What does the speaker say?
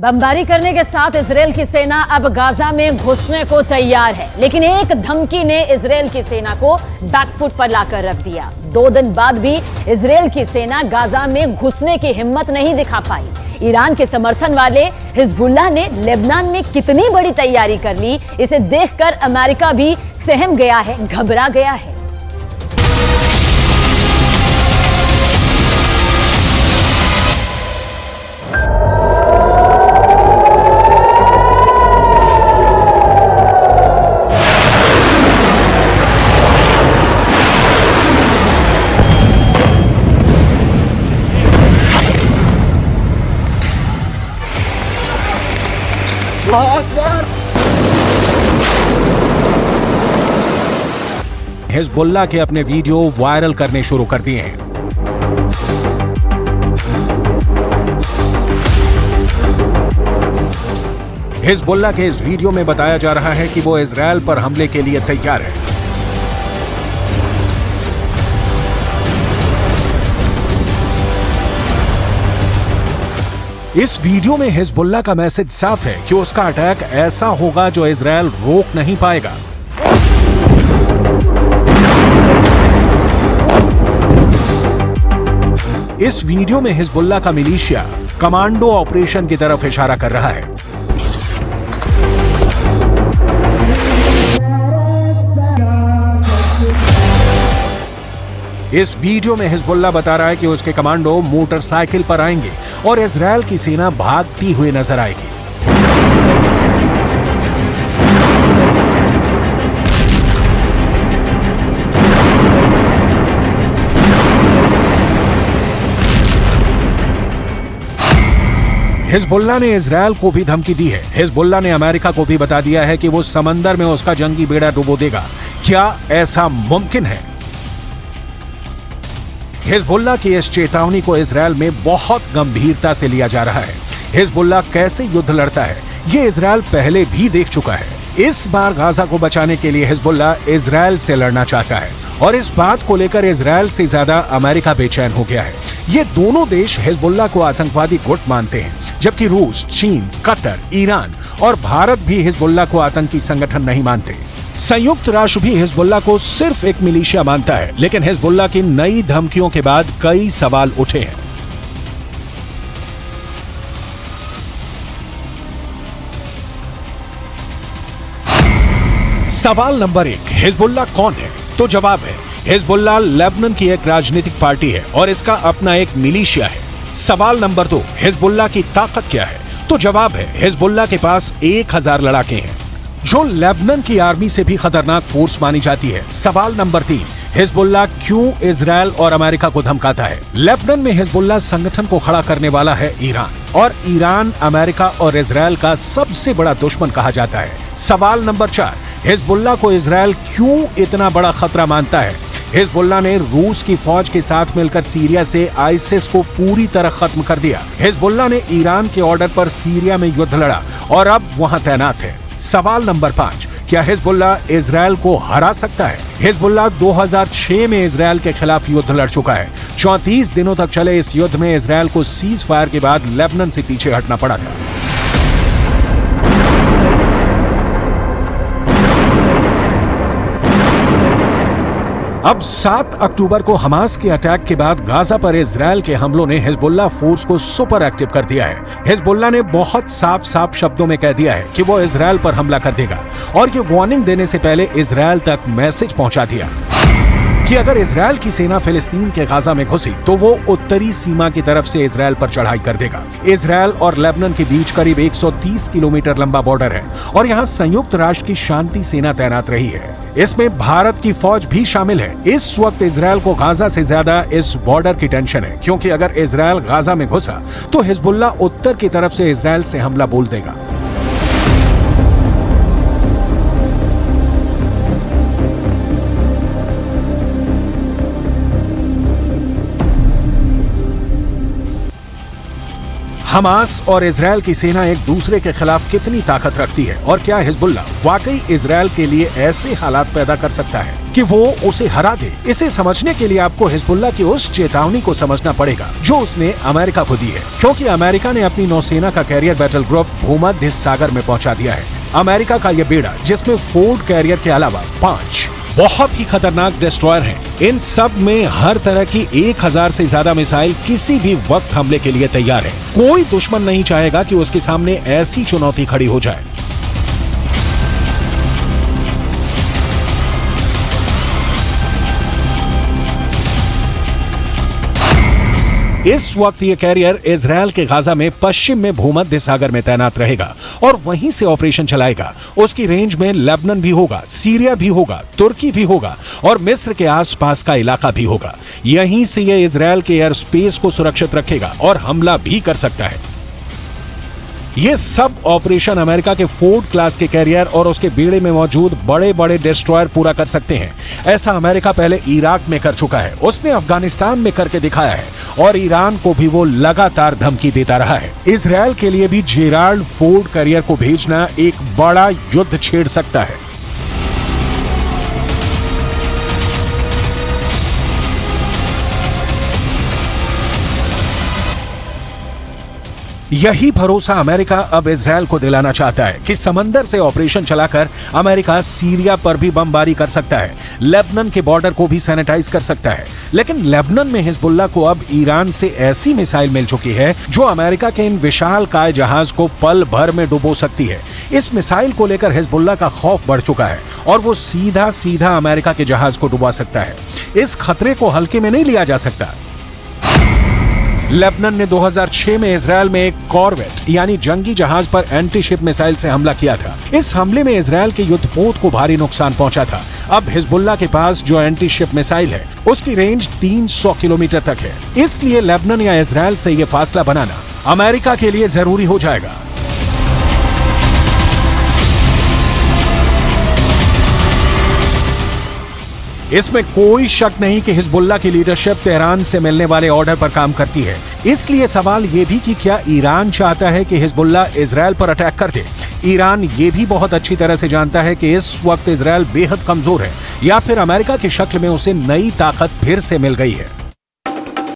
बमबारी करने के साथ इजरायल की सेना अब गाजा में घुसने को तैयार है, लेकिन एक धमकी ने इजरायल की सेना को बैकफुट पर लाकर रख दिया। 2 दिन बाद भी इजरायल की सेना गाजा में घुसने की हिम्मत नहीं दिखा पाई। ईरान के समर्थन वाले हिजबुल्लाह ने लेबनान में कितनी बड़ी तैयारी कर ली, इसे देखकर अमेरिका भी सहम गया है, घबरा गया है। हिजबुल्लाह के अपने वीडियो वायरल करने शुरू कर दिए हैं। हिजबुल्लाह के इस वीडियो में बताया जा रहा है कि वो इजरायल पर हमले के लिए तैयार है। इस वीडियो में हिजबुल्लाह का मैसेज साफ है कि उसका अटैक ऐसा होगा जो इजरायल रोक नहीं पाएगा। इस वीडियो में हिजबुल्लाह का मिलिशिया कमांडो ऑपरेशन की तरफ इशारा कर रहा है। इस वीडियो में हिजबुल्लाह बता रहा है कि उसके कमांडो मोटरसाइकिल पर आएंगे और इजरायल की सेना भागती हुई नजर आएगी। हिजबुल्लाह ने इजरायल को भी धमकी दी है। हिजबुल्लाह ने अमेरिका को भी बता दिया है कि वो समंदर में उसका जंगी बेड़ा डुबो देगा। क्या ऐसा मुमकिन है? हिजबुल्लाह की इस चेतावनी को इजरायल में बहुत गंभीरता से लिया जा रहा है। हिजबुल्लाह कैसे युद्ध लड़ता है, ये इजरायल पहले भी देख चुका है। इस बार गाजा को बचाने के लिए हिजबुल्लाह इजरायल से लड़ना चाहता है और इस बात को लेकर इजरायल से ज्यादा अमेरिका बेचैन हो गया है। ये दोनों देश हिजबुल्लाह को आतंकवादी गुट मानते हैं, जबकि रूस, चीन, कतर, ईरान और भारत भी हिजबुल्लाह को आतंकी संगठन नहीं मानते। संयुक्त राष्ट्र भी हिजबुल्लाह को सिर्फ एक मिलिशिया मानता है, लेकिन हिजबुल्लाह की नई धमकियों के बाद कई सवाल उठे हैं। सवाल नंबर 1, हिजबुल्लाह कौन है? तो जवाब है, हिजबुल्लाह लेबनान की एक राजनीतिक पार्टी है और इसका अपना एक मिलिशिया है। सवाल नंबर 2, हिजबुल्लाह की ताकत क्या है? तो जवाब है, हिजबुल्लाह के पास 1000 लड़ाके हैं, जो लेबनान की आर्मी से भी खतरनाक फोर्स मानी जाती है। सवाल नंबर 3, हिजबुल्लाह क्यों इजरायल और अमेरिका को धमकाता है? लेबनान में हिजबुल्लाह संगठन को खड़ा करने वाला है ईरान, और ईरान अमेरिका और इजरायल का सबसे बड़ा दुश्मन कहा जाता है। सवाल नंबर 4, हिजबुल्लाह को इजरायल क्यों इतना बड़ा खतरा मानता है? हिजबुल्लाह ने रूस की फौज के साथ मिलकर सीरिया से आईसिस को पूरी तरह खत्म कर दिया। हिजबुल्लाह ने ईरान के ऑर्डर पर सीरिया में युद्ध लड़ा और अब वहां तैनात है। सवाल नंबर 5, क्या हिजबुल्लाह इजरायल को हरा सकता है? हिजबुल्लाह 2006 में इजरायल के खिलाफ युद्ध लड़ चुका है। 34 दिनों तक चले इस युद्ध में इजरायल को सीज फायर के बाद लेबनान से पीछे हटना पड़ा था। अब 7 अक्टूबर को हमास के अटैक के बाद गाजा पर इजरायल के हमलों ने हिजबुल्लाह फोर्स को सुपर एक्टिव कर दिया है। हिजबुल्लाह ने बहुत साफ शब्दों में कह दिया है कि वो इजरायल पर हमला कर देगा, और ये वार्निंग देने से पहले इजरायल तक मैसेज पहुंचा दिया कि अगर इजरायल की सेना फिलिस्तीन के गाजा में घुसी तो वो उत्तरी सीमा की तरफ से इजरायल पर चढ़ाई कर देगा। इजरायल और लेबनान के बीच करीब 130 किलोमीटर लंबा बॉर्डर है और यहाँ संयुक्त राष्ट्र की शांति सेना तैनात रही है। इसमें भारत की फौज भी शामिल है। इस वक्त इजरायल को गाजा से ज्यादा इस बॉर्डर की टेंशन है, क्योंकि अगर इजरायल गाजा में घुसा तो हिजबुल्लाह उत्तर की तरफ से इजरायल से हमला बोल देगा। हमास और इजराइल की सेना एक दूसरे के खिलाफ कितनी ताकत रखती है और क्या हिजबुल्लाह वाकई इजराइल के लिए ऐसे हालात पैदा कर सकता है कि वो उसे हरा दे। इसे समझने के लिए आपको हिजबुल्लाह की उस चेतावनी को समझना पड़ेगा जो उसने अमेरिका को दी है, क्योंकि अमेरिका ने अपनी नौसेना का कैरियर बैटल ग्रुप भूमध्य सागर में पहुंचा दिया है। अमेरिका का यह बेड़ा, जिसमें फोर्ड कैरियर के अलावा 5 बहुत ही खतरनाक डिस्ट्रॉयर हैं। इन सब में हर तरह की 1000 से ज्यादा मिसाइल किसी भी वक्त हमले के लिए तैयार है। कोई दुश्मन नहीं चाहेगा कि उसके सामने ऐसी चुनौती खड़ी हो जाए। इस वक्त ये कैरियर इजराइल के गाजा में पश्चिम में भूमध्य सागर में तैनात रहेगा और वहीं से ऑपरेशन चलाएगा। उसकी रेंज में लेबनान भी होगा, सीरिया भी होगा, तुर्की भी होगा और मिस्र के आसपास का इलाका भी होगा। यहीं से ये इजराइल के एयर स्पेस को सुरक्षित रखेगा और हमला भी कर सकता है। ये सब ऑपरेशन अमेरिका के फोर्ड क्लास के कैरियर और उसके बेड़े में मौजूद बड़े बड़े डिस्ट्रॉयर पूरा कर सकते हैं। ऐसा अमेरिका पहले इराक में कर चुका है, उसने अफगानिस्तान में करके दिखाया है और ईरान को भी वो लगातार धमकी देता रहा है। इजराइल के लिए भी जेराल्ड फोर्ड कैरियर को भेजना एक बड़ा युद्ध छेड़ सकता है। यही भरोसा अमेरिका अब इजराइल को दिलाना चाहता है कि समंदर से ऑपरेशन चलाकर अमेरिका सीरिया पर भी बमबारी कर सकता है, लेबनान के बॉर्डर को भी सैनिटाइज कर सकता है। लेकिन लेबनान में हिजबुल्लाह को अब ईरान से ऐसी मिसाइल मिल चुकी है जो अमेरिका के इन विशालकाय जहाज को पल भर में डुबो सकती है। इस मिसाइल को लेकर हिजबुल्लाह का खौफ बढ़ चुका है और वो सीधा सीधा अमेरिका के जहाज को डुबा सकता है। इस खतरे को हल्के में नहीं लिया जा सकता। लेबनान ने 2006 में इजराइल में एक कॉर्वेट यानी जंगी जहाज पर एंटी शिप मिसाइल से हमला किया था। इस हमले में इजराइल के युद्धपोत को भारी नुकसान पहुंचा था। अब हिजबुल्लाह के पास जो एंटी शिप मिसाइल है उसकी रेंज 300 किलोमीटर तक है। इसलिए लेबनान या इजराइल से यह फासला बनाना अमेरिका के लिए जरूरी हो जाएगा। इसमें कोई शक नहीं कि हिजबुल्लाह की लीडरशिप तेहरान से मिलने वाले ऑर्डर पर काम करती है। इसलिए सवाल ये भी कि क्या ईरान चाहता है कि हिजबुल्लाह इजराइल पर अटैक कर दे। ईरान ये भी बहुत अच्छी तरह से जानता है कि इस वक्त इजराइल बेहद कमजोर है या फिर अमेरिका की शक्ल में उसे नई ताकत फिर से मिल गई है।